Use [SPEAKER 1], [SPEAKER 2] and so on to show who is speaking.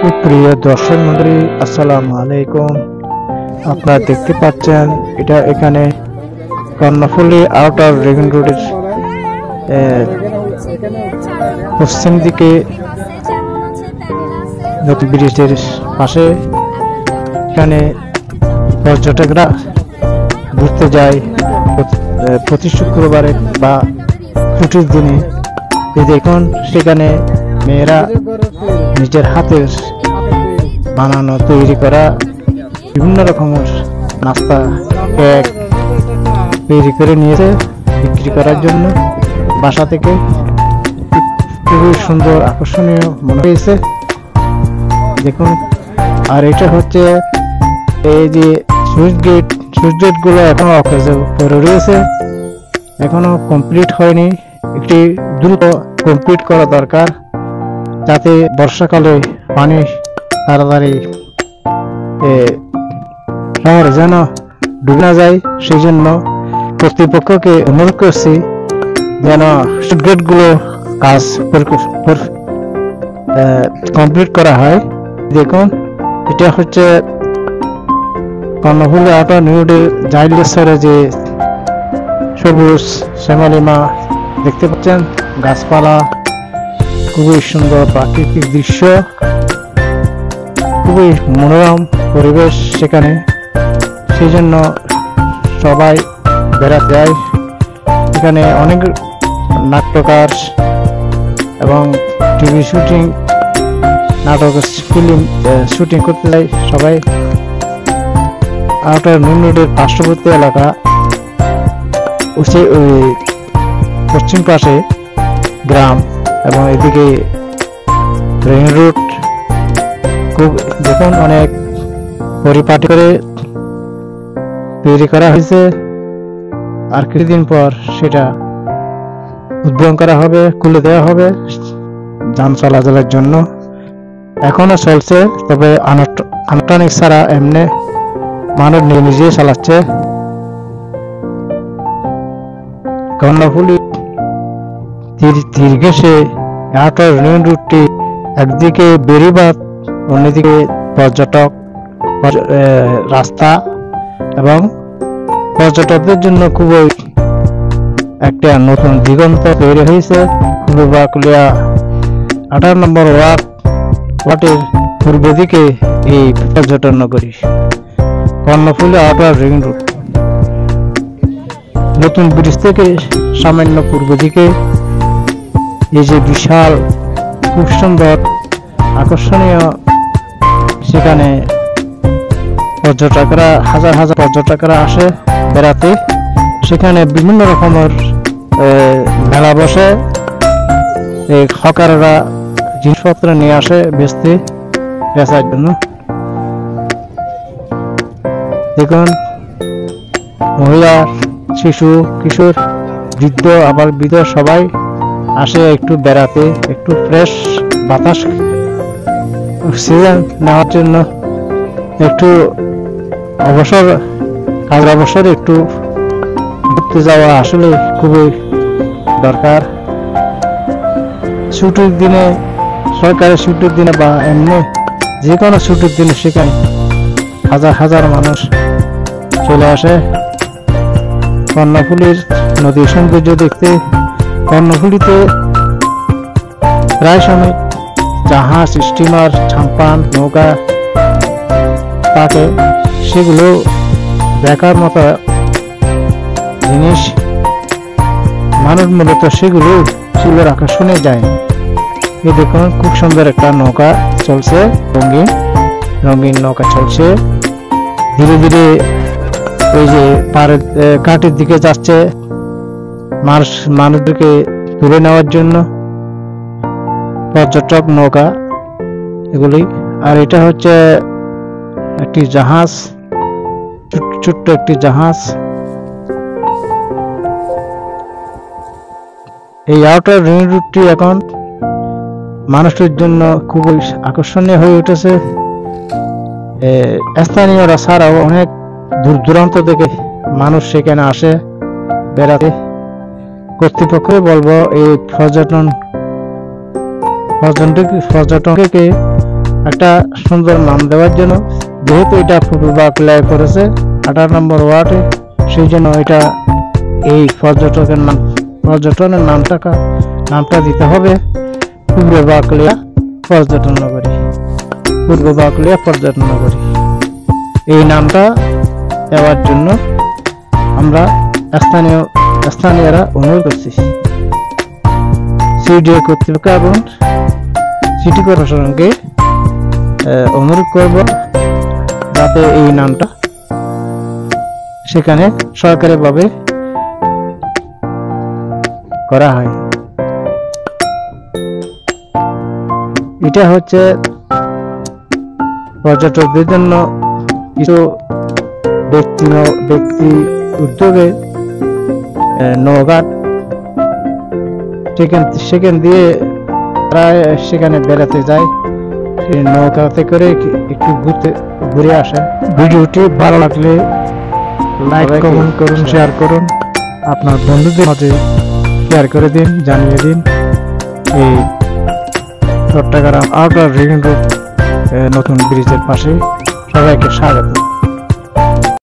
[SPEAKER 1] সুপ্রিয় দর্শক মন্ডলী, আসসালামু আলাইকুম। আপনারা দেখতে পাচ্ছেন এটা এখানে কর্ণফুলী আউটার রিং রোডের পশ্চিম দিকে নতুন ব্রিজের পাশে এখানে পর্যটকরা ঘুরতে যায় প্রতি শুক্রবারে বা ছুটির দিনে। দেখুন সেখানে মেয়েরা নিজের হাতের বানানো তৈরি করা বিভিন্ন রকমের নাস্তা কেক তৈরি করে নিয়েছে বিক্রি করার জন্য বাসা থেকে। খুবই সুন্দর আকর্ষণীয় মনে হয়েছে দেখুন। আর এটা হচ্ছে এই যে সুইচ গেট গুলো এখনো অকেজে পড়ে রয়েছে, এখনো কমপ্লিট হয়নি। একটি দ্রুত কমপ্লিট করা দরকার যাতে বর্ষাকালে পানি তাড়াতাড়ি শহরে যেন ডুবে না যায়। সেই জন্য কর্তৃপক্ষকে অনুরোধ করছি যেন গেট গুলো কাজ কমপ্লিট করা হয়। দেখুন এটা হচ্ছে কর্ণফুলী আউটার রিং রোডের জাইলেশ্বরে যে সবুজ শ্যামলিমা দেখতে পাচ্ছেন, গাছপালা, খুবই সুন্দর প্রাকৃতিক দৃশ্য, খুবই মনোরম পরিবেশ সেখানে। সেই জন্য সবাই বেড়াতে যায়। এখানে অনেক নাট্যকার এবং টিভি শুটিং, নাটক ফিল্ম শুটিং করতে যায় সবাই। আউটার রিং রোডের পার্শ্ববর্তী এলাকা ওই পশ্চিম পাশে গ্রাম এবং এদিকে রিং রোড। খুব দেখুন অনেক পরিপাটি করে তৈরি করা হয়েছে। আর কিছুদিন পর সেটা উদ্বোধন করা হবে, খুলে দেওয়া হবে যান চলাচলের জন্য। এখনো চলছে, তবে আনুষ্ঠানিক ছাড়া এমনি মানুষ নিজেই চালাচ্ছে। কর্ণফুলী দীর্ঘেশে আউটার রিং রোডটি একদিকে বেড়িবাঁধ, অন্যদিকে পর্যটক রাস্তা এবং পর্যটকদের জন্য খুবই একটা নতুন দিগন্ত তৈরি হয়েছে। বাকুলিয়া 18 নম্বর ওয়ার্ডের পূর্ব দিকে এই পর্যটন নগরী কর্ণফুলী আউটার রিং রোড। নতুন ব্রিজ থেকে সামান্য পূর্ব দিকে এই যে বিশাল খুব সুন্দর আকর্ষণীয়, সেখানে পর্যটকরা হাজার হাজার পর্যটকরা আসে বেড়াতে। সেখানে বিভিন্ন রকমের মেলা বসে, হকাররা জিনিসপত্র নিয়ে আসে বেচার জন্য। দেখুন মহিলা, শিশু, কিশোর, বৃদ্ধ, আবার বৃদ্ধ সবাই আসে একটু বেড়াতে, একটু ফ্রেশ বাতাস অক্সিজেন নেওয়ার জন্য, একটু কাজের অবসরে একটু ঘুরতে যাওয়া আসলে খুবই দরকার। ছুটির দিনে, সরকারি ছুটির দিনে বা এমনি যে কোনো ছুটির দিনে সেখানে হাজার হাজার মানুষ চলে আসে কর্ণফুলীর নদীর সৌন্দর্য দেখতে। কর্ণফুলীতে প্রায় সময় জাহাজ, স্টিমার, ছাম্পান, নৌকা থাকে, সেগুলো দেখার মতো জিনিস। মানুষ মূলত সেগুলোর আকর্ষণে যায়। এই দেখুন খুব সুন্দর একটা নৌকা চলছে, রঙিন নৌকা চলছে ধীরে ধীরে। ওই যে ঘাটের দিকে যাচ্ছে মানুষদেরকে তুলে নেওয়ার জন্য পর্যটক নৌকা এগুলি। আর এটা হচ্ছে একটি জাহাজ, ছোট্ট একটি জাহাজ। এই আউটার রিং রোডটি এখন মানুষের জন্য খুবই আকর্ষণীয় হয়ে উঠেছে। স্থানীয়রা ছাড়াও অনেক দূর দূরান্ত থেকে মানুষ সেখানে আসে বেড়াতে। কর্তৃপক্ষকে বলবো এই পর্যটনকে একটা সুন্দর নাম দেওয়ার জন্য, যেহেতু এটা পূর্ব বাকলিয়া করেছে 18 নম্বর ওয়ার্ডে, সেই জন্য এটা এই পর্যটনের নামটা দিতে হবে পূর্ব বাকলিয়া পর্যটন নগরী। পূর্ব বাকলিয়া পর্যটন নগরী এই নামটা দেওয়ার জন্য আমরা স্থানীয়রা অনুরোধ করছি সিডিএ কর্তৃপক্ষ এবং সিটি কর্পোরেশনকে অনুরোধ করব যাতে এই নামটা সেখানে সরকারিভাবে করা হয়। এটা হচ্ছে পর্যটকদের জন্য কিছু ব্যক্তি উদ্যোগে নৌঘাট সেখান দিয়ে প্রায় সেখানে বেড়াতে যায়, সেই নৌকাতে করে একটু ঘুরে আসে। ভিডিওটি ভালো লাগলে লাইক কমেন্ট করুন, শেয়ার করুন, আপনার বন্ধুদের মাঝে শেয়ার করে দিন, জানিয়ে দিন। এই চট্টগ্রাম আউটার রিং রোড নতুন ব্রিজের পাশে সবাইকে স্বাগত।